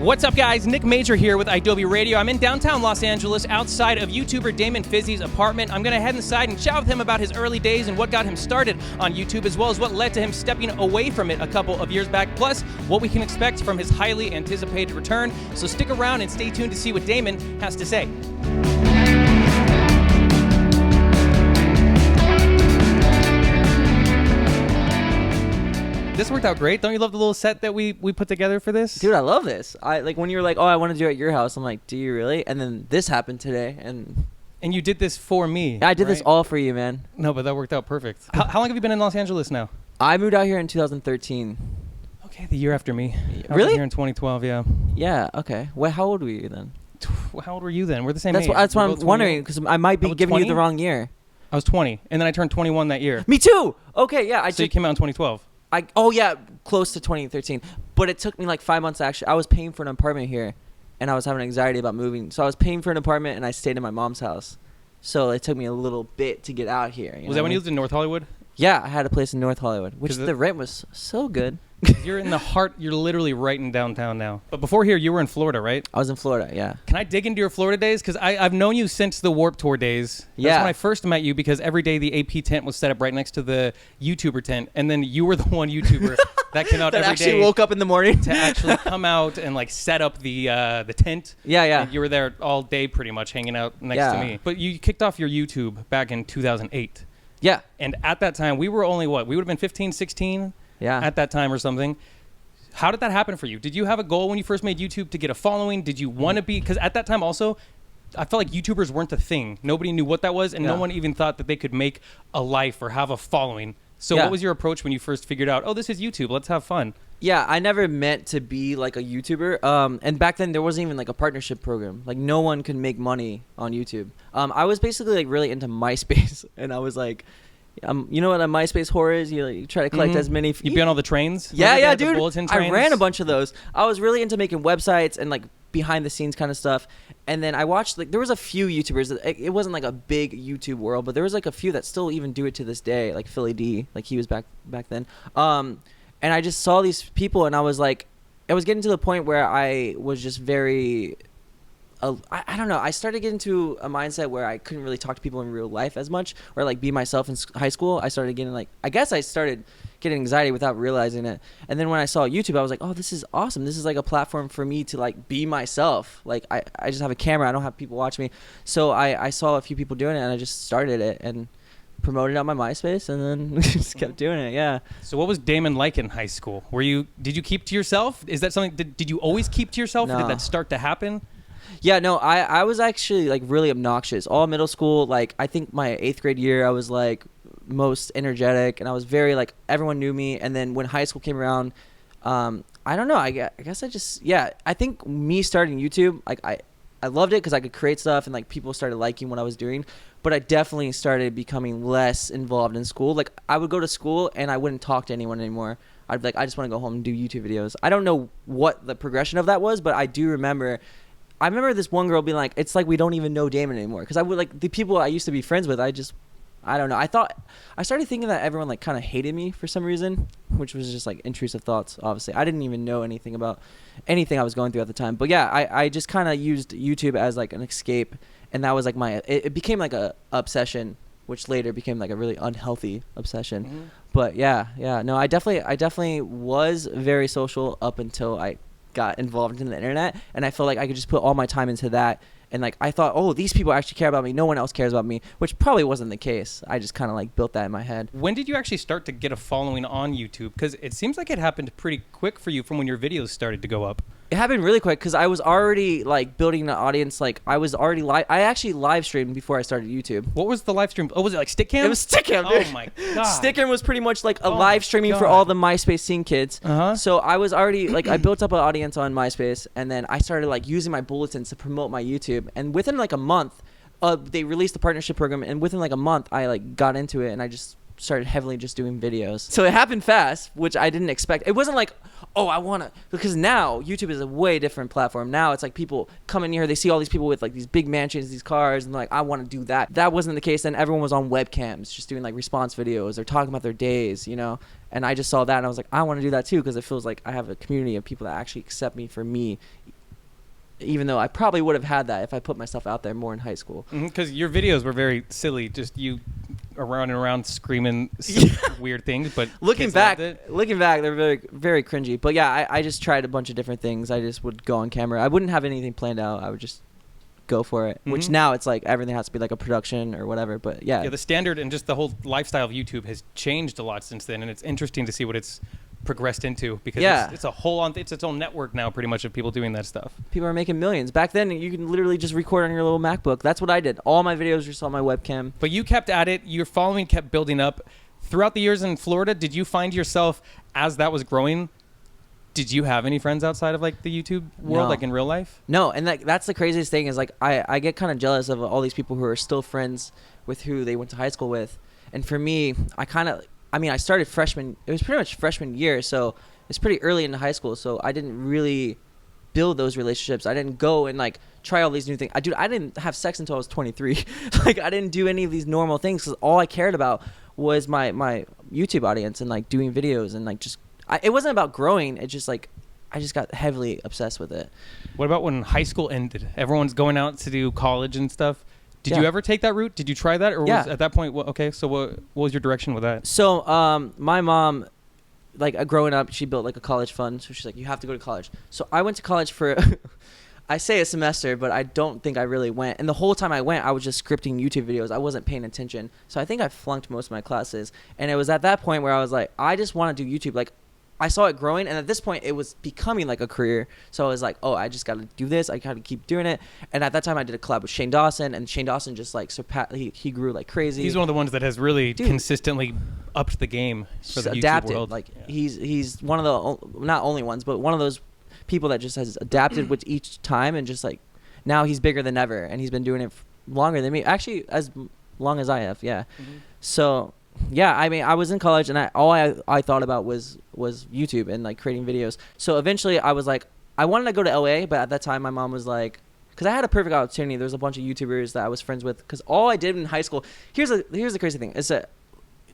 What's up, guys? Nick Major here with idobi Radio. I'm in downtown Los Angeles outside of YouTuber Damon Fizzy's apartment. I'm going to head inside and chat with him about his early days and what got him started on YouTube, as well as what led to him stepping away from it a couple of years back, plus what we can expect from his highly anticipated return. So stick around and stay tuned to see what Damon has to say. This worked out great. Don't you love the little set that we put together for this? Dude, I love this. Like when you were like, oh, I want to do it at your house. I'm like, do you really? And then this happened today. And you did this for me. I did this all for you, man. No, but that worked out perfect. How long have you been in Los Angeles now? I moved out here in 2013. Okay, the year after me. I Really? was here in 2012, yeah. Yeah, okay. Well, how old were you then? How old were you then? We're the same age. That's what I'm wondering, because I might be giving 20? you the wrong year. I was 20, and then I turned 21 that year. Me too! Okay, yeah. So you came out in 2012. Oh yeah, close to 2013. But it took me like 5 months actually. I was paying for an apartment here, and I was having anxiety about moving. So I was paying for an apartment, and I stayed in my mom's house. So it took me a little bit to get out here. Was that when you lived in North Hollywood? Yeah, I had a place in North Hollywood, which the rent was so good. You're in the heart. You're literally right in downtown now. But before here, you were in Florida, right? I was in Florida, yeah. Can I dig into your Florida days? Because I've known you since the Warped Tour days. That's when I first met you, because every day the AP tent was set up right next to the YouTuber tent. And then you were the one YouTuber that came out that every day. actually woke up in the morning. To actually come out and like set up the tent. Yeah, yeah. And you were there all day pretty much hanging out next to me. But you kicked off your YouTube back in 2008. Yeah. And at that time, we were only what? We would have been 15, 16 at that time or something. How did that happen for you? Did you have a goal when you first made YouTube to get a following? Did you want to be? Because at that time also, I felt like YouTubers weren't a thing. Nobody knew what that was, and no one even thought that they could make a life or have a following. So what was your approach when you first figured out, oh, this is YouTube, let's have fun? Yeah, I never meant to be like a YouTuber. And back then there wasn't even like a partnership program. Like no one could make money on YouTube. I was basically like really into MySpace, and I was like, you know what a MySpace whore is? You try to collect as many. You'd be on all the trains? Yeah, dude. Bulletin trains? I ran a bunch of those. I was really into making websites and like behind the scenes kind of stuff. And then I watched, like, there was a few YouTubers. It wasn't like a big YouTube world, but there was like a few that still even do it to this day. Like Philly D, like he was back then. And I just saw these people, and I was like, I was getting to the point where I was just very. I don't know. I started getting into a mindset where I couldn't really talk to people in real life as much, or like be myself in high school. I started getting like, I guess I started getting anxiety without realizing it. And then when I saw YouTube, I was like, oh, this is awesome. This is like a platform for me to like be myself. Like I just have a camera. I don't have people watch me. So I saw a few people doing it, and I just started it and promoted it on my MySpace, and then just kept doing it. Yeah. So what was Damon like in high school? Did you keep to yourself? Is that something, did you always keep to yourself? No. Or did that start to happen? Yeah, no, I was actually like really obnoxious all middle school. Like I think my 8th grade year, I was like most energetic, and I was very like, everyone knew me. And then when high school came around, I don't know, I guess I just, I think me starting YouTube, like I loved it because I could create stuff, and like people started liking what I was doing. But I definitely started becoming less involved in school. Like I would go to school and I wouldn't talk to anyone anymore. I'd be like, I just want to go home and do YouTube videos. I don't know what the progression of that was, but I do remember. I remember this one girl being like, it's like we don't even know Damon anymore. Because I would like the people I used to be friends with, I don't know. I started thinking that everyone like kind of hated me for some reason, which was just like intrusive thoughts, obviously. I didn't even know anything about anything I was going through at the time. But yeah, I just kind of used YouTube as like an escape. And that was like it became like a obsession, which later became like a really unhealthy obsession. Mm-hmm. But yeah. No, I definitely was very social up until I got involved in the internet, and I felt like I could just put all my time into that. And like I thought, oh, these people actually care about me, no one else cares about me, which probably wasn't the case. I just kind of like built that in my head. When did you actually start to get a following on YouTube? Because it seems like it happened pretty quick for you from when your videos started to go up. It happened really quick because I was already like building an audience. Like I was already I actually live streamed before I started YouTube. What was the live stream? Oh, was it like Stickcam? It was Stickcam, dude. Oh my god. Stickcam was pretty much like a live streaming for all the MySpace scene kids. So I was already like, I built up an audience on MySpace, and then I started like using my bulletins to promote my YouTube. And within like a month, they released the partnership program, and within like a month, I like got into it, and I just started heavily just doing videos. So it happened fast, which I didn't expect. It wasn't like, oh, I want to, because now YouTube is a way different platform. Now it's like people come in here, they see all these people with like these big mansions, these cars, and they're like, I want to do that. That wasn't the case. Then everyone was on webcams just doing like response videos or talking about their days, you know. And I just saw that and I was like, I want to do that too, because it feels like I have a community of people that actually accept me for me, even though I probably would have had that if I put myself out there more in high school. Because your videos were very silly, just you around and around screaming weird things. But looking back, they're very, very cringy. But yeah, I just tried a bunch of different things. I just would go on camera. I wouldn't have anything planned out. I would just go for it. Which now it's like everything has to be like a production or whatever. But yeah, the standard and just the whole lifestyle of YouTube has changed a lot since then, and it's interesting to see what it's progressed into, because it's a whole it's its own network now, pretty much, of people doing that stuff. People are making millions. Back then, you can literally just record on your little MacBook. That's what I did. All my videos were just on my webcam. But you kept at it. Your following kept building up throughout the years in Florida. Did you find yourself, as that was growing, did you have any friends outside of like the YouTube world, like in real life? No, and that's the craziest thing is like I get kind of jealous of all these people who are still friends with who they went to high school with. And for me, I started freshman. It was pretty much freshman year, so it's pretty early into high school. So I didn't really build those relationships. I didn't go and like try all these new things. I didn't have sex until I was 23. Like I didn't do any of these normal things because all I cared about was my YouTube audience and like doing videos and like just. It wasn't about growing. It's just like I just got heavily obsessed with it. What about when high school ended? Everyone's going out to do college and stuff. Did you ever take that route? Did you try that? Or was at that point, so what was your direction with that? So my mom, like growing up, she built like a college fund. So she's like, you have to go to college. So I went to college for, I say a semester, but I don't think I really went. And the whole time I went, I was just scripting YouTube videos. I wasn't paying attention. So I think I flunked most of my classes. And it was at that point where I was like, I just want to do YouTube. Like I saw it growing, and at this point, it was becoming like a career. So I was like, oh, I just got to do this. I got to keep doing it. And at that time, I did a collab with Shane Dawson, and Shane Dawson just like surpassed. He grew like crazy. He's one of the ones that has really consistently upped the game for the YouTube world. Like he's one of the not only ones, but one of those people that just has adapted with each time, and just like now he's bigger than ever, and he's been doing it longer than me. Actually, as long as I have, yeah. So. Yeah, I mean, I was in college, and all I thought about was YouTube and like creating videos. So eventually, I was like, I wanted to go to LA, but at that time, my mom was like, because I had a perfect opportunity. There was a bunch of YouTubers that I was friends with. Because all I did in high school, here's the crazy thing, is that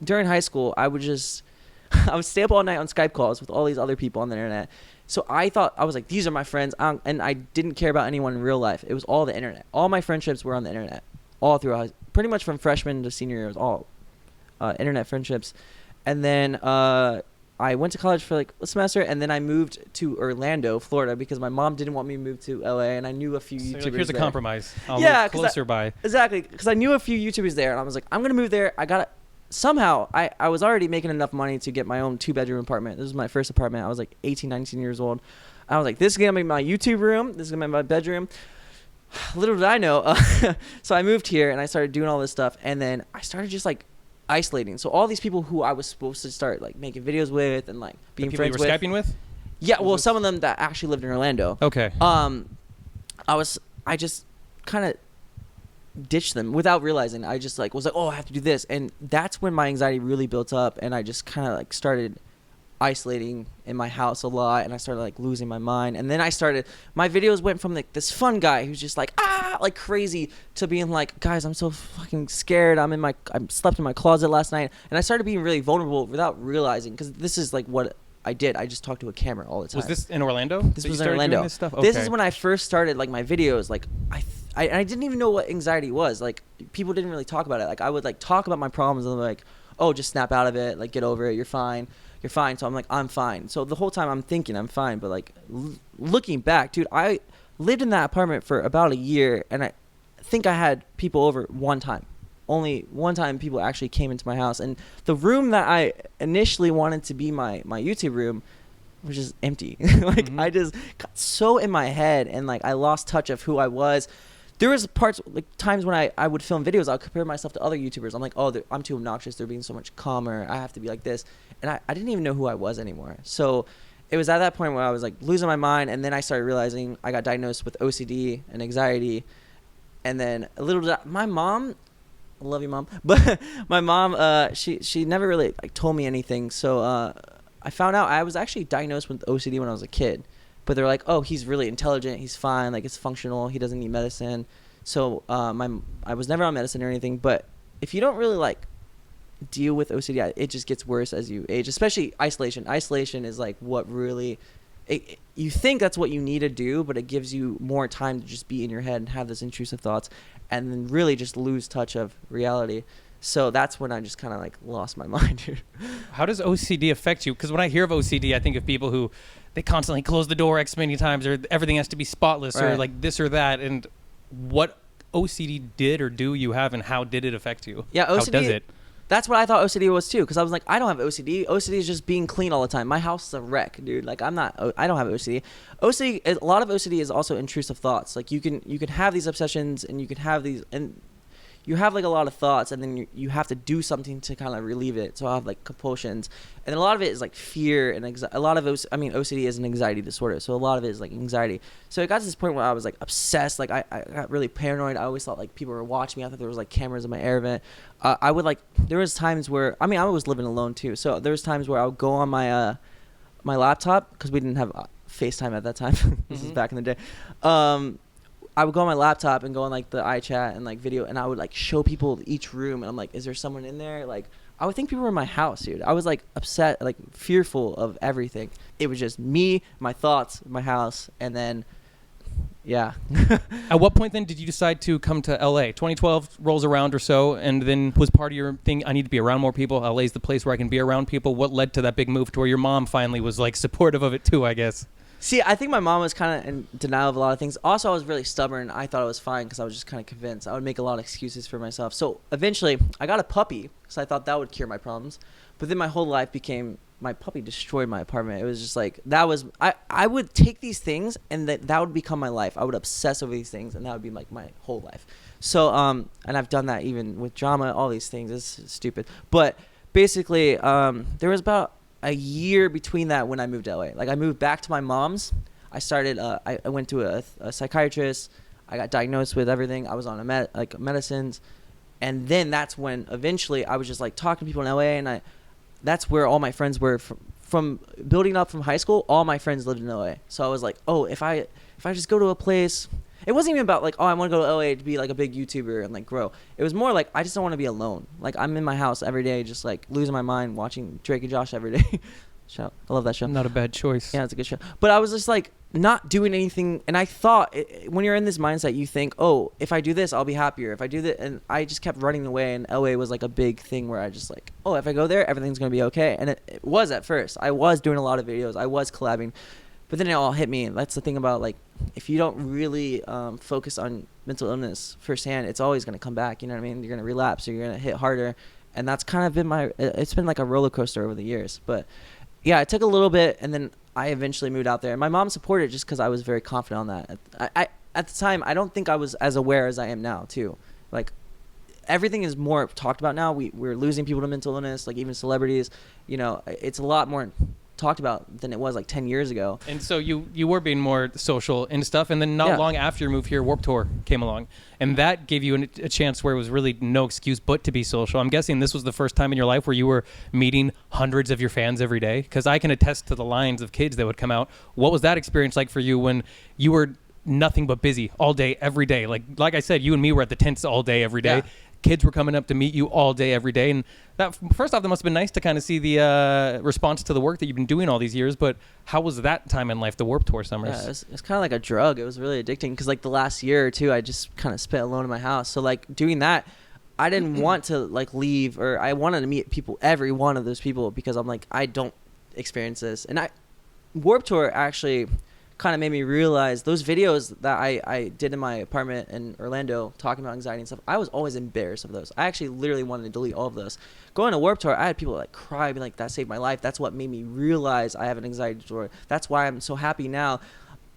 during high school, I would stay up all night on Skype calls with all these other people on the internet. So I was like, these are my friends, and I didn't care about anyone in real life. It was all the internet. All my friendships were on the internet, all throughout, pretty much from freshman to senior year. It was all. Internet friendships. And then I went to college for like a semester, and then I moved to Orlando, Florida, because my mom didn't want me to move to LA, and I knew a few YouTubers like, here's a compromise. I'll move closer by. Exactly, because I knew a few YouTubers there, and I was like, I'm going to move there. Somehow, I was already making enough money to get my own 2-bedroom apartment. This was my first apartment. I was like 18, 19 years old. I was like, this is going to be my YouTube room. This is going to be my bedroom. Little did I know. So I moved here, and I started doing all this stuff, and then I started just like isolating. So all these people who I was supposed to start like making videos with and like being friends with. The people you were Skyping with? Yeah, well, some of them that actually lived in Orlando. Okay. I just kind of ditched them without realizing. I just like was like, oh, I have to do this, and that's when my anxiety really built up, and I just kind of like started isolating in my house a lot, and I started like losing my mind. And then my videos went from like this fun guy who's just like like crazy to being like, guys, I'm so fucking scared. I slept in my closet last night, and I started being really vulnerable without realizing, because this is like what I did. I just talked to a camera all the time. Was this in Orlando? This was in Orlando. This stuff? Okay. This is when I first started like my videos. Like I didn't even know what anxiety was. Like people didn't really talk about it. Like I would like talk about my problems, and they're like, oh, just snap out of it. Like get over it. You're fine. You're fine. So I'm like, I'm fine. So the whole time I'm thinking I'm fine. But like looking back, dude, I lived in that apartment for about a year, and I think I had people over one time. Only one time people actually came into my house. And the room that I initially wanted to be my YouTube room was just empty. Like I just got so in my head, and like I lost touch of who I was. There was times when I would film videos, I would compare myself to other YouTubers. I'm like, oh, I'm too obnoxious. They're being so much calmer. I have to be like this. And I didn't even know who I was anymore. So it was at that point where I was like losing my mind. And then I started realizing I got diagnosed with OCD and anxiety. And then my mom, I love you, Mom. But my mom, she never really like told me anything. So I found out I was actually diagnosed with OCD when I was a kid. But they're like, oh, he's really intelligent. He's fine. Like, it's functional. He doesn't need medicine. So I was never on medicine or anything. But if you don't really, like, deal with OCD, it just gets worse as you age, especially isolation. Isolation is like what really, you think that's what you need to do, but it gives you more time to just be in your head and have those intrusive thoughts and then really just lose touch of reality. So that's when I just kind of like lost my mind, dude. How does OCD affect you? Because when I hear of OCD, I think of people who they constantly close the door X many times, or everything has to be spotless, or like this or that. And what OCD did or do you have, and how did it affect you? Yeah, OCD, how does it? That's what I thought OCD was too, because I was like, I don't have OCD. OCD is just being clean all the time. My house is a wreck, dude. Like I don't have OCD. A lot of OCD is also intrusive thoughts. Like you can have these obsessions, and you can have these, and you have like a lot of thoughts, and then you have to do something to kind of relieve it. So I have like compulsions, and a lot of it is like fear and a lot of OCD is an anxiety disorder, so a lot of it is like anxiety. So it got to this point where I was like obsessed. Like I got really paranoid. I always thought like people were watching me. I thought there was like cameras in my air vent. I would like, there was times where I was living alone too, so there was times where I would go on my my laptop, because we didn't have FaceTime at that time. This is back in the day. I would go on my laptop and go on like the iChat and like video, and I would like show people each room, and I'm like, is there someone in there? Like I would think people were in my house, dude. I was like upset, like fearful of everything. It was just me, my thoughts, my house, and then yeah. At what point then did you decide to come to LA? 2012 rolls around or so, and then was part of your thing, I need to be around more people. LA's the place where I can be around people. What led to that big move to where your mom finally was like supportive of it too, I guess? See, I think my mom was kind of in denial of a lot of things. Also, I was really stubborn. I thought it was fine because I was just kind of convinced. I would make a lot of excuses for myself. So eventually, I got a puppy because I thought that would cure my problems. But then my whole life became, my puppy destroyed my apartment. It was just like, that was, I would take these things, and that would become my life. I would obsess over these things, and that would be like my whole life. So, and I've done that even with drama, all these things. It's stupid. But basically, there was about a year between that when I moved to LA. Like I moved back to my mom's. I started. I went to a psychiatrist. I got diagnosed with everything. I was on medicines, and then that's when eventually I was just like talking to people in LA, and that's where all my friends were from building up from high school. All my friends lived in LA, so I was like, oh, if I just go to a place. It wasn't even about like, oh, I want to go to LA to be like a big YouTuber and like grow. It was more like, I just don't want to be alone. Like I'm in my house every day, just like losing my mind watching Drake and Josh every day. Show. I love that show. Not a bad choice. Yeah, it's a good show. But I was just like not doing anything. And I thought when you're in this mindset, you think, oh, if I do this, I'll be happier. If I do that. And I just kept running away. And LA was like a big thing where I just like, oh, if I go there, everything's going to be okay. And it was at first. I was doing a lot of videos. I was collabing. But then it all hit me. That's the thing about like, if you don't really focus on mental illness firsthand, it's always going to come back. You know what I mean? You're going to relapse, or you're going to hit harder. And that's kind of been it's been like a roller coaster over the years. But yeah, it took a little bit, and then I eventually moved out there. And my mom supported it just because I was very confident on that. I at the time, I don't think I was as aware as I am now too. Like everything is more talked about now. We're losing people to mental illness, like even celebrities. You know, it's a lot more talked about than it was like 10 years ago. And so you were being more social and stuff, and then not long after your move here, Warped Tour came along, and that gave you a chance where it was really no excuse but to be social. I'm guessing this was the first time in your life where you were meeting hundreds of your fans every day, because I can attest to the lines of kids that would come out. What was that experience like for you when you were nothing but busy all day, every day? Like I said, you and me were at the tents all day, every day. Yeah. Kids were coming up to meet you all day, every day. And that, first off, that must have been nice to kind of see the response to the work that you've been doing all these years. But how was that time in life, the Warped Tour summers? Yeah, it's kind of like a drug. It was really addicting because like the last year or two, I just kind of spent alone in my house. So like doing that, I didn't want to like leave, or I wanted to meet people, every one of those people, because I'm like, I don't experience this. And Warped Tour actually kind of made me realize those videos that I did in my apartment in Orlando talking about anxiety and stuff, I was always embarrassed of those. I actually literally wanted to delete all of those. Going to Warped Tour, I had people like cry, being like, that saved my life. That's what made me realize I have an anxiety disorder. That's why I'm so happy now.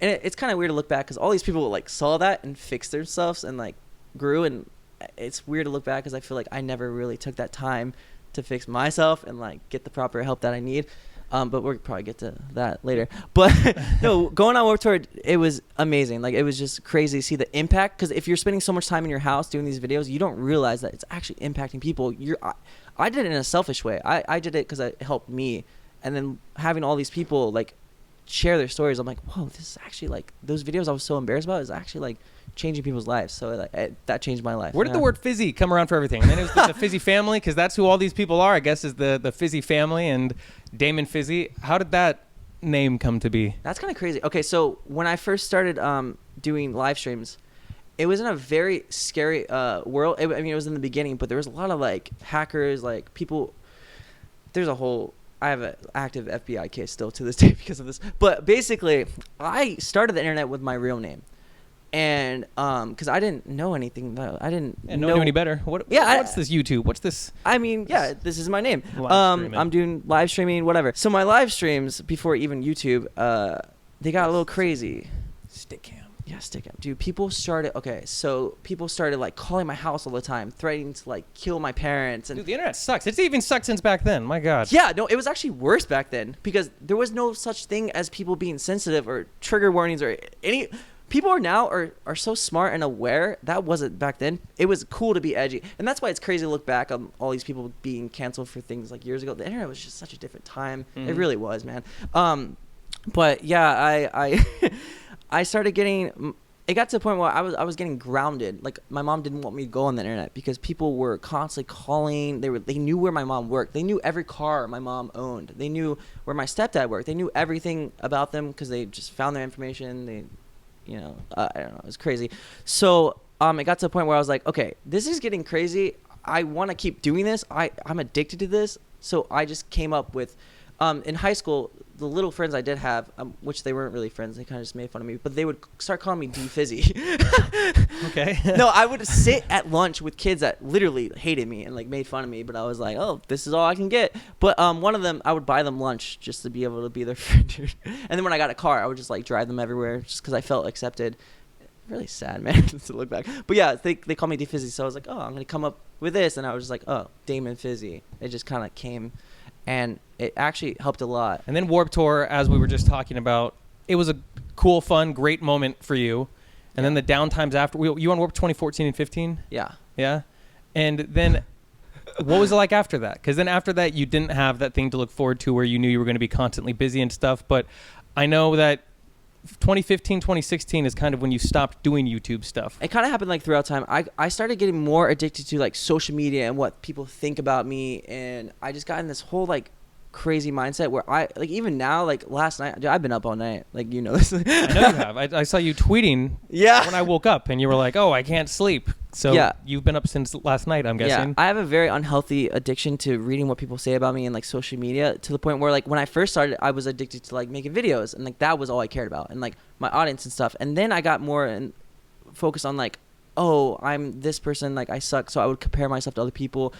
And it's kind of weird to look back because all these people like saw that and fixed themselves and like grew. And it's weird to look back because I feel like I never really took that time to fix myself and like get the proper help that I need. But we'll probably get to that later. But no, going on Warped Tour, it was amazing. Like, it was just crazy to see the impact. Because if you're spending so much time in your house doing these videos, you don't realize that it's actually impacting people. I did it in a selfish way. I did it because it helped me. And then having all these people, like, share their stories, I'm like, whoa, this is actually like those videos I was so embarrassed about is actually like changing people's lives. So that changed my life. Where did the word Fizzy come around for everything? And then it was the Fizzy family, because that's who all these people are, I guess, is the Fizzy family and Damon Fizzy. How did that name come to be? That's kind of crazy. Okay, so when I first started doing live streams, it was in a very scary world. I mean, it was in the beginning, but there was a lot of like hackers, like people. There's a whole. I have an active FBI case still to this day because of this. But basically, I started the internet with my real name, and because I didn't know anything, I didn't know any better. What's this YouTube? What's this? I mean, yeah, this is my name. I'm doing live streaming, whatever. So my live streams before even YouTube, they got a little crazy. Stickcam. Yeah, Stickcam. Dude, people started like calling my house all the time, threatening to like kill my parents. And dude, the internet sucks. It's even sucked since back then. My God. Yeah, no, it was actually worse back then because there was no such thing as people being sensitive or trigger warnings or any. People are so smart and aware. That wasn't back then. It was cool to be edgy. And that's why it's crazy to look back on all these people being canceled for things like years ago. The internet was just such a different time. Mm-hmm. It really was, man. But yeah, I started getting, it got to the point where I was getting grounded. Like my mom didn't want me to go on the internet because people were constantly calling. They knew where my mom worked. They knew every car my mom owned. They knew where my stepdad worked. They knew everything about them because they just found their information. I don't know. It was crazy. So it got to the point where I was like, okay, this is getting crazy. I want to keep doing this. I'm addicted to this. So I just came up with, in high school, the little friends I did have, which they weren't really friends, they kind of just made fun of me, but they would start calling me Deefizzy. Okay. No, I would sit at lunch with kids that literally hated me and like made fun of me, but I was like, oh, this is all I can get. But one of them, I would buy them lunch just to be able to be their friend, dude. And then when I got a car, I would just like drive them everywhere just because I felt accepted. Really sad, man, to look back. But yeah, they call me Deefizzy, so I was like, oh, I'm going to come up with this. And I was just like, oh, Damon Fizzy. It just kind of came. And it actually helped a lot. And then Warped Tour, as we were just talking about, it was a cool, fun, great moment for you. And then the downtimes after. You on Warped 2014 and 15? Yeah. Yeah? And then what was it like after that? Because then after that, you didn't have that thing to look forward to where you knew you were going to be constantly busy and stuff. But I know that 2015, 2016 is kind of when you stopped doing YouTube stuff. It kind of happened like throughout time. I started getting more addicted to like social media and what people think about me, and I just got in this whole like crazy mindset where I like even now, like last night, dude, I've been up all night, like you know this. I know you have. I saw you tweeting when I woke up and you were like, oh, I can't sleep. So you've been up since last night, I'm guessing. Yeah, I have a very unhealthy addiction to reading what people say about me and like social media, to the point where like when I first started, I was addicted to like making videos, and like that was all I cared about, and like my audience and stuff. And then I got more and focused on like, oh, I'm this person, like I suck, so I would compare myself to other people.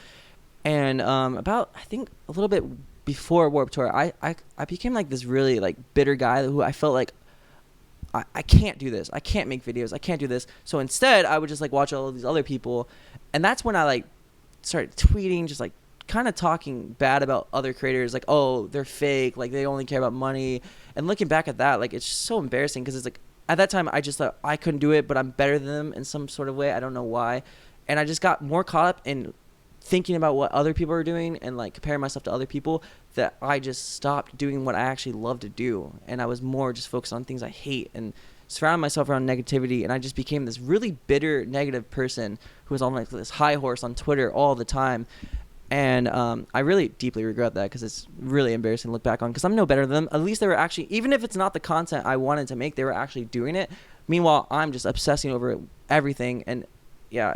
And about I think a little bit before Warped Tour, I became like this really like bitter guy who I felt like I can't do this. I can't make videos. I can't do this. So instead, I would just like watch all of these other people. And that's when I like started tweeting, just like kind of talking bad about other creators. Like, oh, they're fake. Like they only care about money. And looking back at that, like it's just so embarrassing because it's like at that time I just thought I couldn't do it, but I'm better than them in some sort of way. I don't know why. And I just got more caught up in thinking about what other people are doing and like comparing myself to other people that I just stopped doing what I actually love to do. And I was more just focused on things I hate and surrounding myself around negativity. And I just became this really bitter, negative person who was on like this high horse on Twitter all the time. And I really deeply regret that because it's really embarrassing to look back on, because I'm no better than them. At least they were actually, even if it's not the content I wanted to make, they were actually doing it. Meanwhile, I'm just obsessing over everything. And yeah,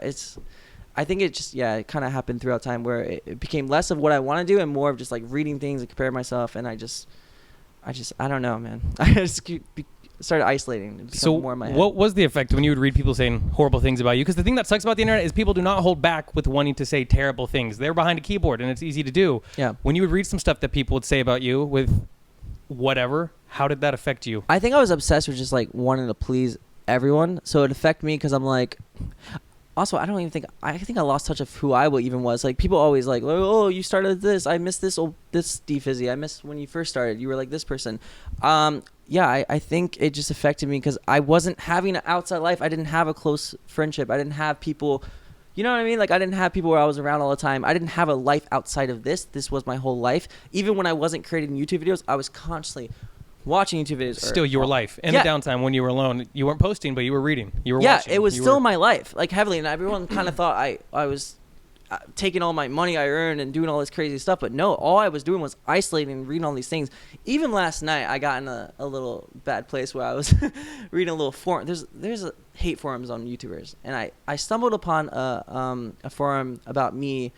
I think it just, it kind of happened throughout time where it became less of what I want to do and more of just like reading things and comparing myself. And I don't know, man. I just started isolating and become more in my head. What was the effect when you would read people saying horrible things about you? Because the thing that sucks about the internet is people do not hold back with wanting to say terrible things. They're behind a keyboard and it's easy to do. Yeah. When you would read some stuff that people would say about you with whatever, how did that affect you? I think I was obsessed with just like wanting to please everyone. So it affected me because I'm like... Also, I think I lost touch of who I even was. Like, people always like, oh, you started this. I miss this Deefizzy. I miss when you first started. You were like this person. I think it just affected me because I wasn't having an outside life. I didn't have a close friendship. I didn't have people, you know what I mean? Like, I didn't have people where I was around all the time. I didn't have a life outside of this. This was my whole life. Even when I wasn't creating YouTube videos, I was constantly watching YouTube videos. Still your life. In the downtime when you were alone, you weren't posting, but you were reading. You were watching. Yeah, it was still my life, like heavily. And everyone kind of thought I was taking all my money I earned and doing all this crazy stuff. But no, all I was doing was isolating and reading all these things. Even last night, I got in a little bad place where I was reading a little forum. There's a hate forums on YouTubers. And I stumbled upon a forum about me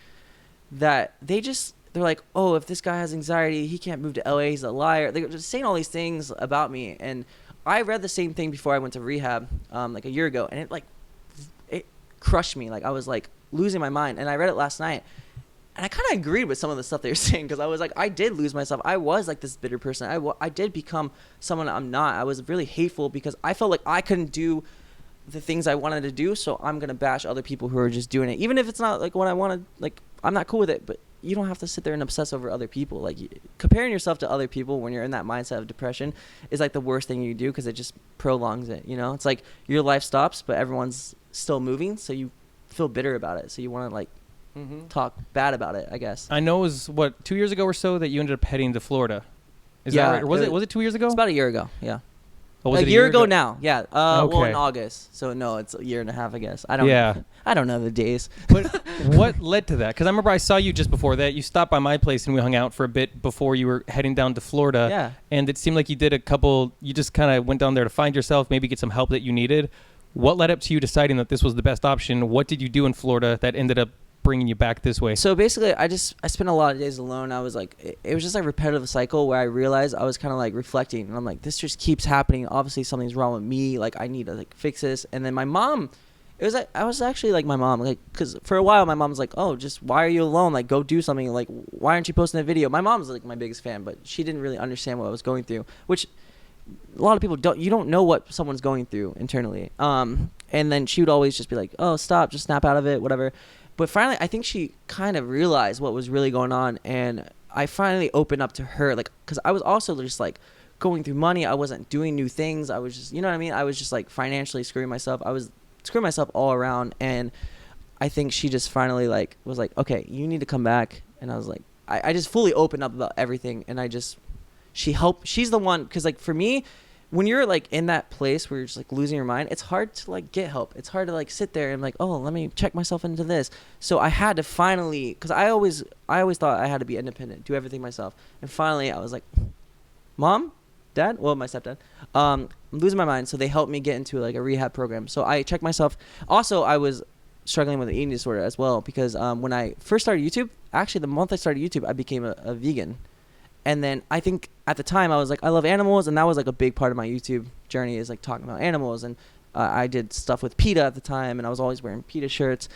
that they're like, oh, if this guy has anxiety, he can't move to LA, he's a liar. They're just saying all these things about me. And I read the same thing before I went to rehab like a year ago. And it crushed me. Like I was like losing my mind. And I read it last night. And I kind of agreed with some of the stuff they were saying because I was like, I did lose myself. I was like this bitter person. I did become someone I'm not. I was really hateful because I felt like I couldn't do the things I wanted to do. So I'm going to bash other people who are just doing it. Even if it's not like what I wanted, like I'm not cool with it. But you don't have to sit there and obsess over other people. Like comparing yourself to other people when you're in that mindset of depression is like the worst thing you do because it just prolongs it. You know, it's like your life stops, but everyone's still moving. So you feel bitter about it. So you want to like talk bad about it, I guess. I know it was 2 years ago or so that you ended up heading to Florida. Is that right? Or was it 2 years ago? It's about a year ago. Yeah. Oh, was a it year ago now. Yeah. Okay. Well, in August. So no, it's a year and a half, I guess. I don't know the days. But what led to that? Because I remember I saw you just before that. You stopped by my place and we hung out for a bit before you were heading down to Florida. Yeah. And it seemed like you did you just kind of went down there to find yourself, maybe get some help that you needed. What led up to you deciding that this was the best option? What did you do in Florida that ended up bringing you back this way? So basically, I spent a lot of days alone. I was like, it was just like a repetitive cycle where I realized I was kind of like reflecting, and I'm like, this just keeps happening. Obviously, something's wrong with me. Like, I need to like fix this. And then my mom, I was actually like my mom, like, because for a while my mom was like, oh, just why are you alone? Like, go do something. Like, why aren't you posting a video? My mom's like my biggest fan, but she didn't really understand what I was going through, which a lot of people don't. You don't know what someone's going through internally. And then she would always just be like, oh, stop, just snap out of it, whatever. But finally, I think she kind of realized what was really going on, and I finally opened up to her, like, because I was also just like going through money. I wasn't doing new things. I was just, you know what I mean? I was just like financially screwing myself. I was screwing myself all around, and I think she just finally like was like, okay, you need to come back. And I was like, I just fully opened up about everything, and she's the one, because like for me, when you're like in that place where you're just like losing your mind, it's hard to like get help. It's hard to like sit there and like, oh, let me check myself into this. So I had to finally, because I always thought I had to be independent, do everything myself. And finally I was like, Mom, Dad, well, my stepdad, I'm losing my mind. So they helped me get into like a rehab program. So I checked myself. Also, I was struggling with an eating disorder as well, because when I first started YouTube, actually the month I started YouTube, I became a vegan. And then I think at the time I was like, I love animals. And that was like a big part of my YouTube journey, is like talking about animals. And I did stuff with PETA at the time, and I was always wearing PETA shirts.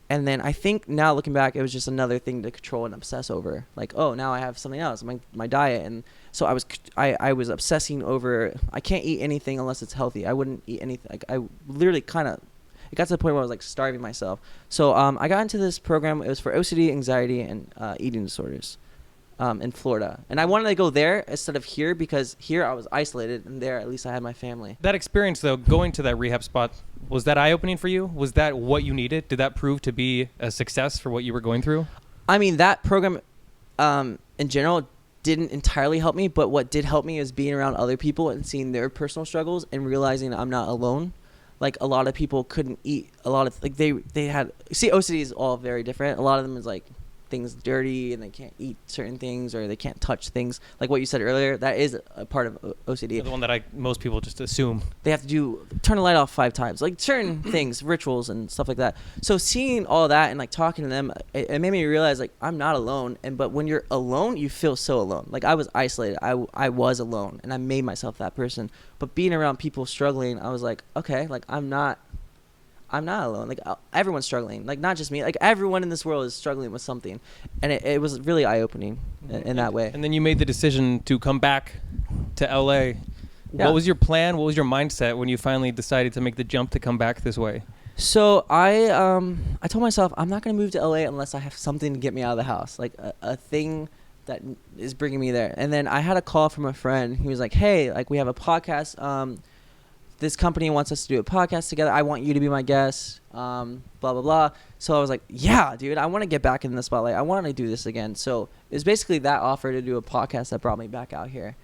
And then I think now looking back, it was just another thing to control and obsess over. Like, oh, now I have something else, my diet. And so I was obsessing over, I can't eat anything unless it's healthy. I wouldn't eat anything. Like, I literally it got to the point where I was like starving myself. So I got into this program. It was for OCD, anxiety, and eating disorders. In Florida, and I wanted to go there instead of here, because here I was isolated, and there at least I had my family. That experience, though, going to that rehab spot, was that eye-opening for you? Was that what you needed? Did that prove to be a success for what you were going through? I mean, that program in general didn't entirely help me, but what did help me is being around other people and seeing their personal struggles and realizing I'm not alone. Like, a lot of people couldn't eat a lot of, like, they had, see, OCD is all very different. A lot of them is like things dirty, and they can't eat certain things, or they can't touch things, like what you said earlier. That is a part of OCD. The one that most people just assume they have to turn the light off 5 times, like certain things, rituals and stuff like that. So seeing all that and like talking to them, it made me realize like I'm not alone. But when you're alone, you feel so alone. Like I was isolated. I was alone, and I made myself that person. But being around people struggling, I was like, okay, like I'm not alone. Like everyone's struggling. Like not just me. Like everyone in this world is struggling with something, and it was really eye-opening in that way. And then you made the decision to come back to LA. Yeah. What was your plan? What was your mindset when you finally decided to make the jump to come back this way? So I told myself I'm not gonna move to LA unless I have something to get me out of the house, like a thing that is bringing me there. And then I had a call from a friend. He was like, hey, like we have a podcast. This company wants us to do a podcast together. I want you to be my guest, blah, blah, blah. So I was like, yeah, dude, I want to get back in the spotlight. I want to do this again. So it was basically that offer to do a podcast that brought me back out here.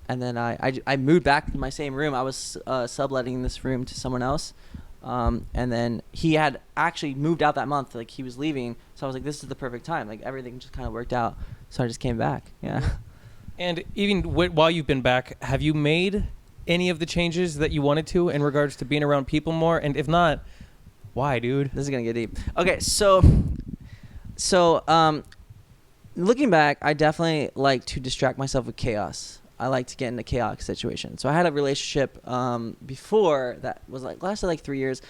And then I moved back to my same room. I was subletting this room to someone else. And then he had actually moved out that month. Like, he was leaving. So I was like, this is the perfect time. Like, everything just kind of worked out. So I just came back. Yeah. And even while you've been back, have you made any of the changes that you wanted to in regards to being around people more? And if not, why, dude? This is going to get deep. Okay, so looking back, I definitely like to distract myself with chaos. I like to get in a chaotic situation. So I had a relationship before that was like lasted like 3 years.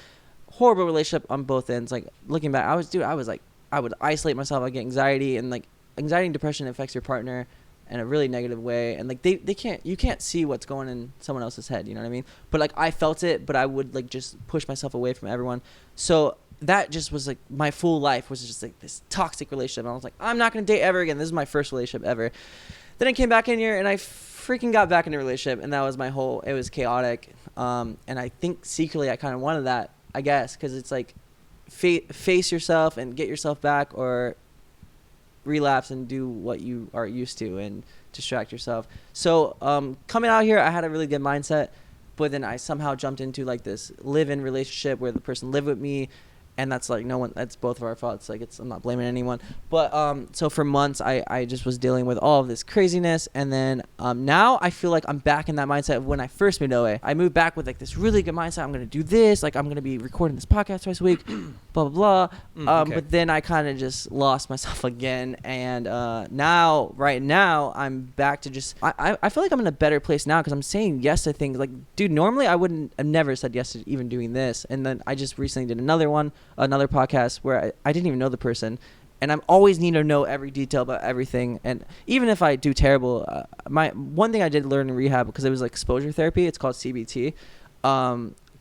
Horrible relationship on both ends. Like, looking back, I would isolate myself. I get anxiety, and like anxiety and depression affects your partner in a really negative way. And like you can't see what's going in someone else's head. You know what I mean? But like, I felt it, but I would like just push myself away from everyone. So that just was like my full life was just like this toxic relationship. And I was like, I'm not gonna date ever again. This is my first relationship ever. Then I came back in here and I freaking got back in a relationship, and that was it was chaotic. And I think secretly I kind of wanted that, I guess, because it's like face yourself and get yourself back, or relapse and do what you are used to and distract yourself. So coming out here, I had a really good mindset, but then I somehow jumped into like this live-in relationship where the person lived with me. And that's like that's both of our faults. Like, I'm not blaming anyone. But so for months, I just was dealing with all of this craziness. And then now I feel like I'm back in that mindset of when I first moved to LA. I moved back with like this really good mindset. I'm going to do this. Like, I'm going to be recording this podcast twice a week, blah, blah, blah. Okay. But then I kind of just lost myself again. And right now, I'm back to just, I feel like I'm in a better place now because I'm saying yes to things. Like, dude, normally I wouldn't have never said yes to even doing this. And then I just recently did another podcast where I didn't even know the person, and I'm always need to know every detail about everything. And even if I do terrible, my one thing I did learn in rehab, because it was like exposure therapy, it's called CBT,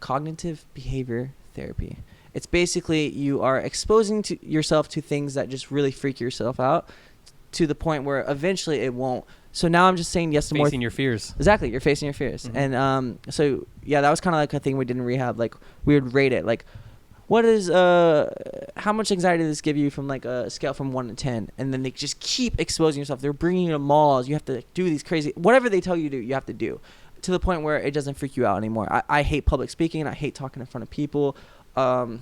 cognitive behavior therapy. It's basically you are exposing yourself to things that just really freak yourself out to the point where eventually it won't. So now I'm just saying yes to more. Facing your fears. Exactly, you're facing your fears. Mm-hmm. And so yeah, that was kind of like a thing we did in rehab. Like, we would rate it, like, what is how much anxiety does this give you from like a scale from 1 to 10? And then they just keep exposing yourself. They're bringing you to malls. You have to do these crazy, whatever they tell you to do, you have to do, to the point where it doesn't freak you out anymore. I hate public speaking, and I hate talking in front of people,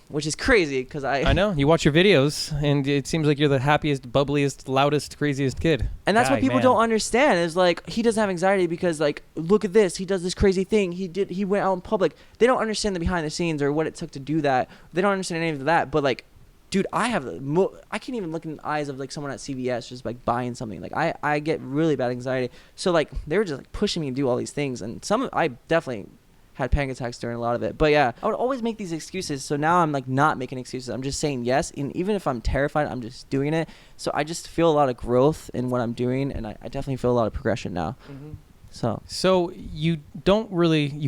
which is crazy because I know. You watch your videos, and it seems like you're the happiest, bubbliest, loudest, craziest kid. And that's what people don't understand is like, he doesn't have anxiety because like, look at this, he does this crazy thing, he went out in public. They don't understand the behind the scenes or what it took to do that. They don't understand any of that. But like, dude, I can't even look in the eyes of like someone at CVS just like buying something. Like, I get really bad anxiety. So like, they were just like pushing me to do all these things, and I definitely had panic attacks during a lot of it. But yeah, I would always make these excuses. So now I'm like not making excuses. I'm just saying yes. And even if I'm terrified, I'm just doing it. So I just feel a lot of growth in what I'm doing. And I definitely feel a lot of progression now. Mm-hmm. So you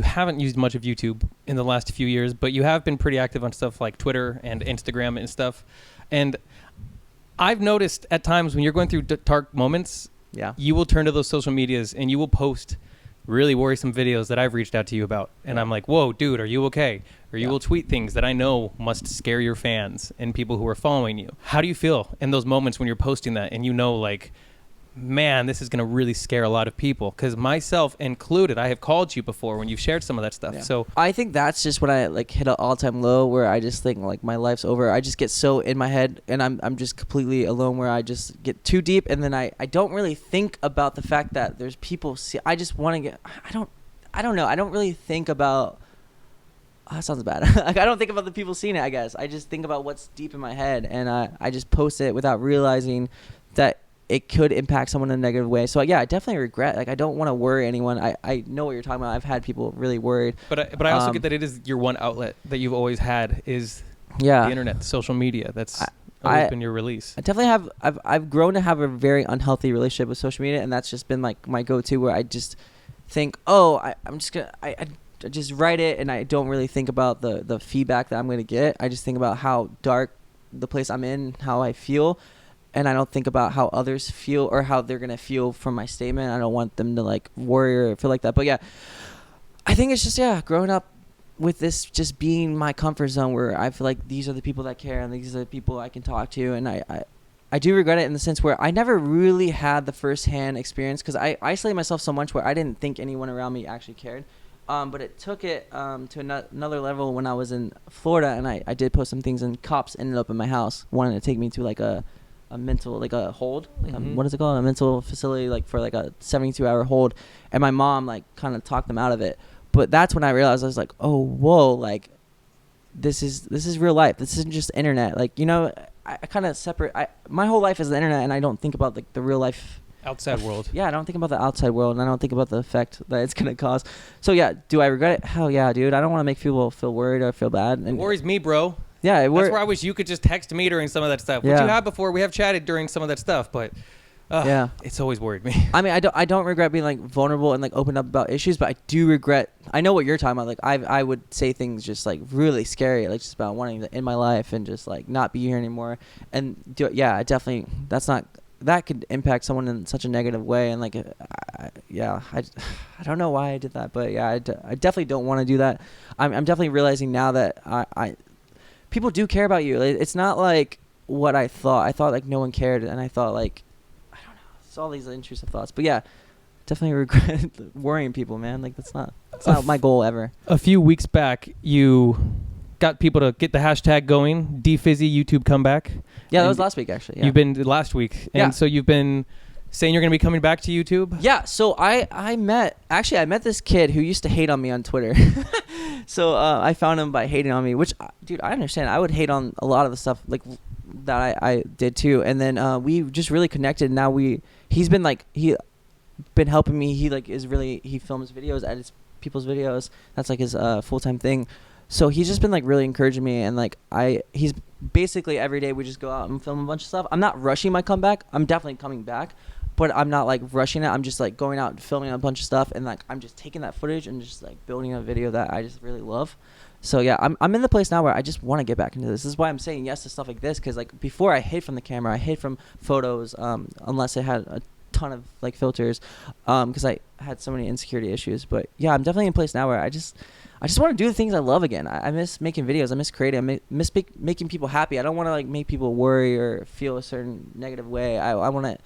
haven't used much of YouTube in the last few years, but you have been pretty active on stuff like Twitter and Instagram and stuff. And I've noticed at times when you're going through dark moments, you will turn to those social medias and you will post really worrisome videos that I've reached out to you about. And I'm like, whoa, dude, are you okay? Or you will tweet things that I know must scare your fans and people who are following you. How do you feel in those moments when you're posting that and you know, like, man, this is going to really scare a lot of people? Because myself included, I have called you before when you've shared some of that stuff. So I think that's just when I like hit an all-time low where I just think like my life's over. I just get so in my head and I'm just completely alone, where I just get too deep, and then I don't really think about the fact that there's people I just want to get, I don't know. I don't really think about, that sounds bad. Like, I don't think about the people seeing it, I guess. I just think about what's deep in my head, and I just post it without realizing that it could impact someone in a negative way. So yeah, I definitely regret. Like, I don't want to worry anyone. I know what you're talking about. I've had people really worried. But I also get that it is your one outlet that you've always had is the internet, social media. That's always been your release. I definitely have. I've grown to have a very unhealthy relationship with social media, and that's just been like my go-to, where I just think, I'm just gonna I just write it, and I don't really think about the feedback that I'm gonna get. I just think about how dark the place I'm in, how I feel. And I don't think about how others feel or how they're going to feel from my statement. I don't want them to like worry or feel like that. But yeah, I think it's just, growing up with this just being my comfort zone, where I feel like these are the people that care and these are the people I can talk to. And I I do regret it in the sense where I never really had the firsthand experience because I isolated myself so much where I didn't think anyone around me actually cared. But it took it to another level when I was in Florida, and I did post some things, and cops ended up in my house wanting to take me to like a mental, like a hold, like what is it called, a mental facility, like for like a 72-hour hold, and my mom like kind of talked them out of it. But that's when I realized, I was like, oh whoa, like this is real life. This isn't just internet. Like, you know, I kind of separate. My whole life is the internet, and I don't think about like the real life outside world. Yeah, I don't think about the outside world, and I don't think about the effect that it's gonna cause. So yeah, do I regret it? Hell yeah, dude. I don't want to make people feel worried or feel bad. And it worries me, bro. Yeah, that's where I wish you could just text me during some of that stuff. Which you have before. We have chatted during some of that stuff, but yeah, it's always worried me. I mean, I don't regret being like vulnerable and like open up about issues, but I do regret. I know what you're talking about. Like I would say things just like really scary, like just about wanting to end my life and just like not be here anymore. And I definitely that could impact someone in such a negative way. And like, I don't know why I did that, but yeah, I definitely don't want to do that. I'm definitely realizing now that people do care about you. It's not like what I thought. I thought like no one cared, and I thought like, I don't know, it's all these intrusive thoughts. But yeah, definitely regret worrying people, man. Like that's not my goal ever. A few weeks back, you got people to get the hashtag going, Deefizzy YouTube comeback. Yeah, that was last week actually. Yeah. You've been last week, and so you've been saying you're going to be coming back to YouTube. Yeah, so I met this kid who used to hate on me on Twitter. So I found him by hating on me, which dude, I understand. I would hate on a lot of the stuff like that I did too, and then we just really connected. Now he's been helping me. He films videos, edits people's videos. That's like his full-time thing. So he's just been like really encouraging me, and like he's basically every day we just go out and film a bunch of stuff. I'm not rushing my comeback. I'm definitely coming back, but I'm not like rushing it. I'm just like going out and filming a bunch of stuff, and like I'm just taking that footage and just like building a video that I just really love. So yeah, I'm in the place now where I just want to get back into this. This is why I'm saying yes to stuff like this, because like before I hid from the camera, I hid from photos, unless it had a ton of like filters, because I had so many insecurity issues. But yeah, I'm definitely in a place now where I just want to do the things I love again. I miss making videos. I miss creating. I miss making people happy. I don't want to like make people worry or feel a certain negative way. I want to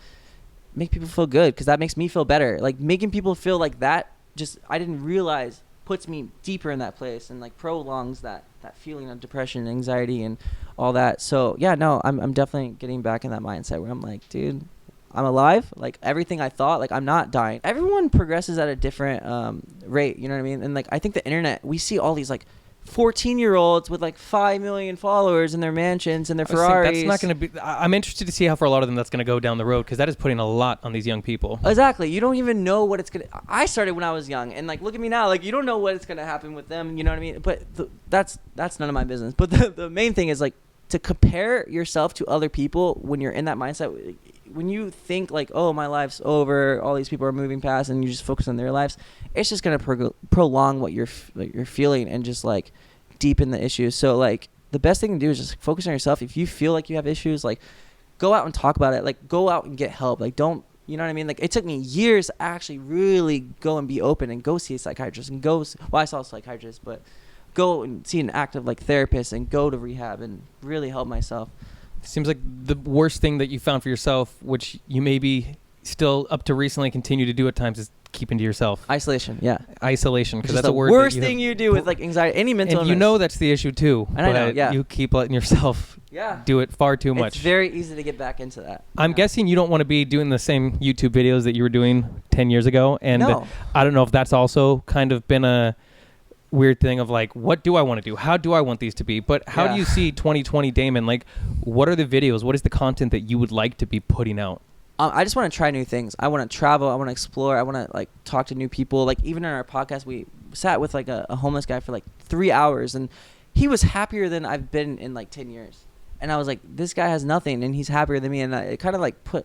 make people feel good, because that makes me feel better. Like making people feel like that, just I didn't realize puts me deeper in that place and like prolongs that feeling of depression, anxiety, and all that. So yeah, no, I'm definitely getting back in that mindset where I'm like, dude, I'm alive. Like everything I thought, like I'm not dying. Everyone progresses at a different rate, you know what I mean? And like I think the internet, we see all these like 14-year-olds with like 5 million followers in their mansions and their Ferraris. That's not going to be. I'm interested to see how for a lot of them that's going to go down the road, because that is putting a lot on these young people. Exactly. You don't even know what it's going to. I started when I was young, and like look at me now. Like you don't know what it's going to happen with them. You know what I mean? But that's none of my business. But the main thing is like to compare yourself to other people when you're in that mindset. When you think like, oh, my life's over, all these people are moving past, and you just focus on their lives, it's just gonna prolong what you're feeling and just like deepen the issues. So like the best thing to do is just focus on yourself. If you feel like you have issues, like go out and talk about it. Like go out and get help. Like don't, you know what I mean? Like it took me years to actually really go and be open and go see a psychiatrist and I saw a psychiatrist, but go and see an active like therapist and go to rehab and really help myself. Seems like the worst thing that you found for yourself, which you maybe still up to recently continue to do at times, is keeping to yourself. Isolation, yeah. Isolation, because that's the a word worst thing you do with like anxiety, any mental illness. And you know that's the issue too. And I know, yeah. You keep letting yourself do it far too much. It's very easy to get back into that. I'm guessing you don't want to be doing the same YouTube videos that you were doing 10 years ago. And I don't know if that's also kind of been a weird thing of like, what do I want to do? How do I want these to be? But how do you see 2020 Damon? Like, what are the videos? What is the content that you would like to be putting out? I just want to try new things. I want to travel. I want to explore. I want to like talk to new people. Like even in our podcast, we sat with like a homeless guy for like 3 hours, and he was happier than I've been in like 10 years. And I was like, this guy has nothing, and he's happier than me. And it kind of like put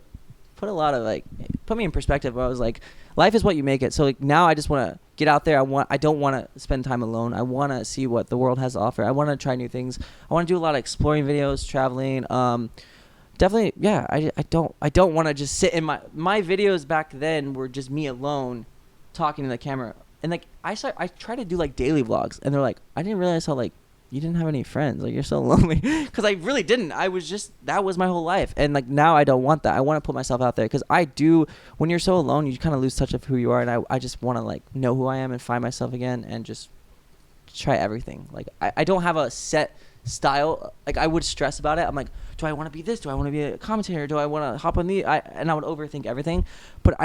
a lot of like put me in perspective. I was like, life is what you make it. So like now I just want to get out there. I don't want to spend time alone. I want to see what the world has to offer. I want to try new things. I want to do a lot of exploring videos, traveling. Definitely, yeah. I don't want to just sit in my videos back then were just me alone talking to the camera. And like I try to do like daily vlogs, and they're like, I didn't realize how like you didn't have any friends. Like, you're so lonely. Because I really didn't. I was just, that was my whole life. And like, now I don't want that. I want to put myself out there, because I do, when you're so alone, you kind of lose touch of who you are. And I just want to like know who I am and find myself again and just try everything. Like, I don't have a set style. Like, I would stress about it. I'm like, do I want to be this? Do I want to be a commentator? Do I want to hop on and I would overthink everything. But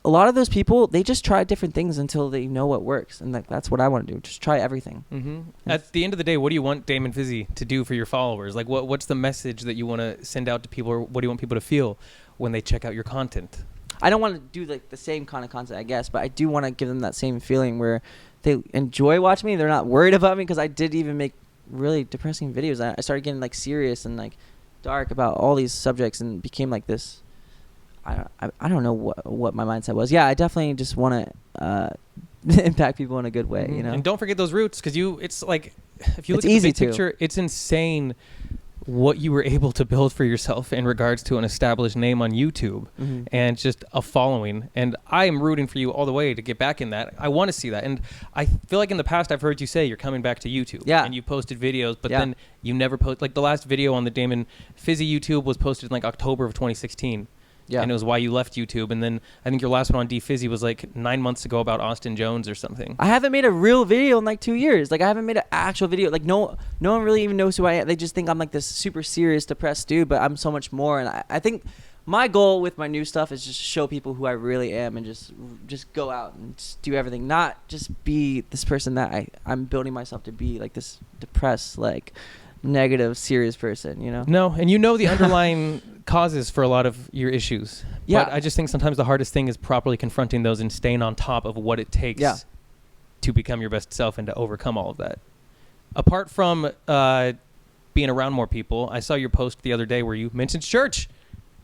a lot of those people, they just try different things until they know what works. And like, that's what I want to do. Just try everything. Mm-hmm. At the end of the day, what do you want Damon Fizzy to do for your followers? Like, what's the message that you want to send out to people, or what do you want people to feel when they check out your content? I don't want to do like the same kind of content, I guess, but I do want to give them that same feeling where they enjoy watching me. They're not worried about me, because I did even make really depressing videos. I started getting like serious and like dark about all these subjects, and became like this. I don't know what my mindset was. Yeah, I definitely just want to impact people in a good way, you know. And don't forget those roots, because it's like, if you look at the big picture, it's insane what you were able to build for yourself in regards to an established name on YouTube and just a following. And I am rooting for you all the way to get back in that. I want to see that. And I feel like in the past I've heard you say you're coming back to YouTube. Yeah. And you posted videos, but then you never post. Like, the last video on the Damon Fizzy YouTube was posted in like October of 2016. Yeah. And it was why you left YouTube. And then I think your last one on Deefizzy was like 9 months ago about Austin Jones or something. I haven't made a real video in like 2 years. Like, I haven't made an actual video. Like, no one really even knows who I am. They just think I'm like this super serious, depressed dude, but I'm so much more. And I think my goal with my new stuff is just show people who I really am, and just go out and just do everything. Not just be this person that I'm building myself to be, like this depressed, like negative, serious person, you know? No, and you know the underlying causes for a lot of your issues. Yeah. But I just think sometimes the hardest thing is properly confronting those and staying on top of what it takes to become your best self and to overcome all of that. Apart from being around more people, I saw your post the other day where you mentioned church,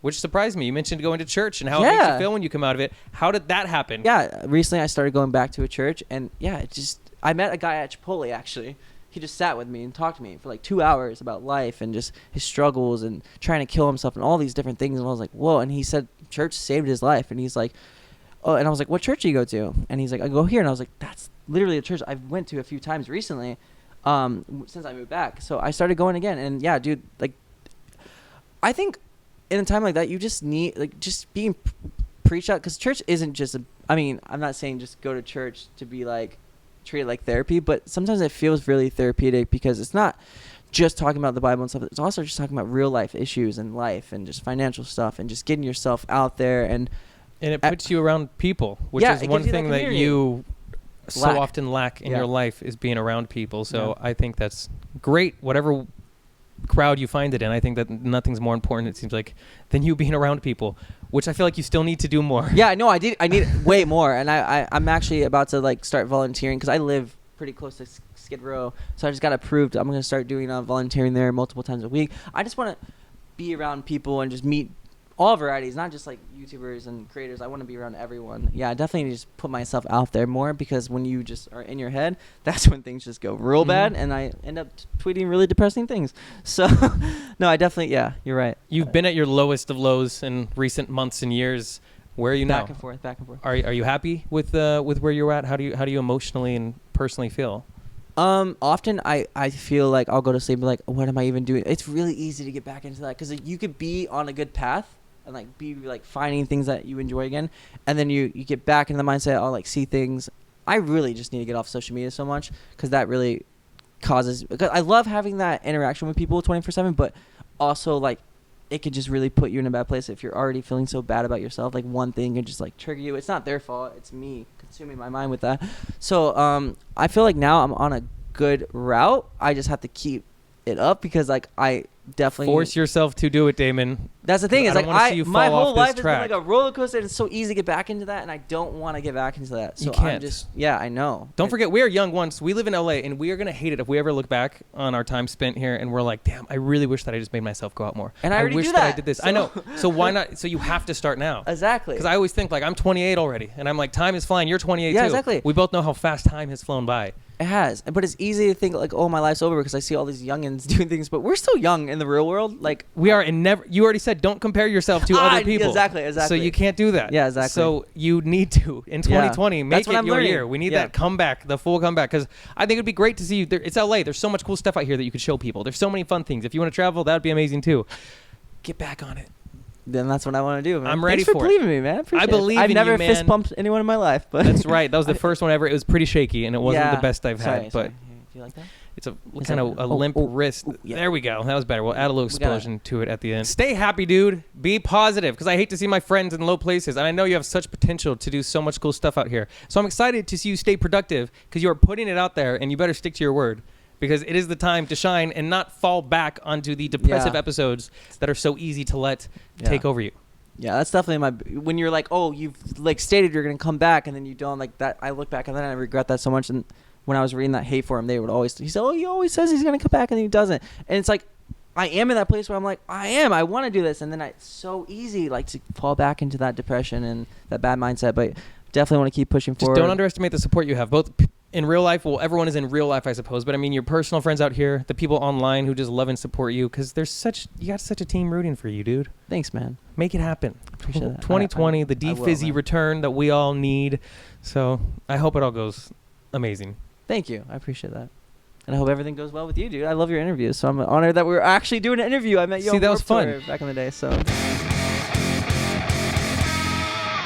which surprised me. You mentioned going to church and how it makes you feel when you come out of it. How did that happen? Yeah, recently I started going back to a church, and I met a guy at Chipotle, actually. He just sat with me and talked to me for like 2 hours about life and just his struggles and trying to kill himself and all these different things. And I was like, whoa. And he said church saved his life. And he's like, oh, and I was like, what church do you go to? And he's like, I go here. And I was like, that's literally a church I went to a few times recently since I moved back. So I started going again. And yeah, dude, like, I think in a time like that, you just need, like, just being preached out, because church isn't just I'm not saying just go to church to be like, treat it like therapy, but sometimes it feels really therapeutic, because it's not just talking about the Bible and stuff. It's also just talking about real life issues and life and just financial stuff and just getting yourself out there. And it puts you around people, which is one thing that you so often lack in your life, is being around people. So I think that's great, whatever crowd you find it in. I think that nothing's more important, it seems like, than you being around people, which I feel like you still need to do more. Yeah, no, I need way more. And I'm actually about to like start volunteering, because I live pretty close to Skid Row, so I just got approved. I'm going to start doing volunteering there multiple times a week. I just want to be around people and just meet all varieties, not just like YouTubers and creators. I want to be around everyone. Yeah, I definitely just put myself out there more, because when you just are in your head, that's when things just go real bad, and I end up tweeting really depressing things. So no, I definitely, you're right. You've been at your lowest of lows in recent months and years. Where are you now? Back and forth. Are you happy with where you're at? How do you emotionally and personally feel? Often I feel like I'll go to sleep and be like, what am I even doing? It's really easy to get back into that, because you could be on a good path and like be like finding things that you enjoy again, and then you get back in the mindset, I'll like see things. I really just need to get off social media so much, because that really causes, because I love having that interaction with people 24/7, but also like it could just really put you in a bad place if you're already feeling so bad about yourself. Like one thing could just like trigger you. It's not their fault, it's me consuming my mind with that. So I feel like now I'm on a good route. I just have to keep it up, because like I definitely force yourself to do it, Damon. That's the thing, is like my whole life has been like a roller coaster, and it's so easy to get back into that, and I don't want to get back into that. So you can't. I know. Don't forget, we are young once. We live in LA, and we are gonna hate it if we ever look back on our time spent here and we're like, damn, I really wish that I just made myself go out more. And I already wish do that that. I did this. So. I know. So why not? So you have to start now. Exactly. Because I always think like I'm 28 already, and I'm like, time is flying. You're 28 too. Yeah, exactly. We both know how fast time has flown by. It has, but it's easy to think like, oh, my life's over, because I see all these youngins doing things, but we're still young in the real world. Like we are, and never. You already said said, don't compare yourself to other people. Exactly. So you can't do that. Yeah, exactly. So you need to, in 2020, make it your year. We need that comeback, the full comeback, because I think it'd be great to see you. It's LA. There's so much cool stuff out here that you could show people. There's so many fun things. If you want to travel, that'd be amazing too. Get back on it. Then that's what I want to do, man. I'm ready Thanks for for believing me, man. I believe in you, man. I've never fist pumped anyone in my life, but that's right. That was the first one ever. It was pretty shaky, and it wasn't the best I've had. But do you like that? It's a kind of a limp wrist. Yeah. There we go. That was better. We'll add a little explosion to it at the end. Stay happy, dude. Be positive, because I hate to see my friends in low places, and I know you have such potential to do so much cool stuff out here. So I'm excited to see you stay productive, because you are putting it out there, and you better stick to your word. Because it is the time to shine and not fall back onto the depressive episodes that are so easy to let take over you. Yeah, that's definitely when you're like, oh, you've like stated you're going to come back, and then you don't, like that. I look back and then I regret that so much. And when I was reading that hate for him, he said, oh, he always says he's going to come back and he doesn't. And it's like, I am in that place where I'm like, I want to do this. And then it's so easy like to fall back into that depression and that bad mindset. But definitely want to keep pushing forward. Just don't underestimate the support you have, both in real life. Well, everyone is in real life, I suppose. But I mean, your personal friends out here, the people online who just love and support you, because you got such a team rooting for you, dude. Thanks, man. Make it happen. Appreciate that. 2020, the Deefizzy return that we all need. So I hope it all goes amazing. Thank you. I appreciate that. And I hope everything goes well with you, dude. I love your interviews. So I'm honored that we're actually doing an interview. I met you on that was fun back in the day. So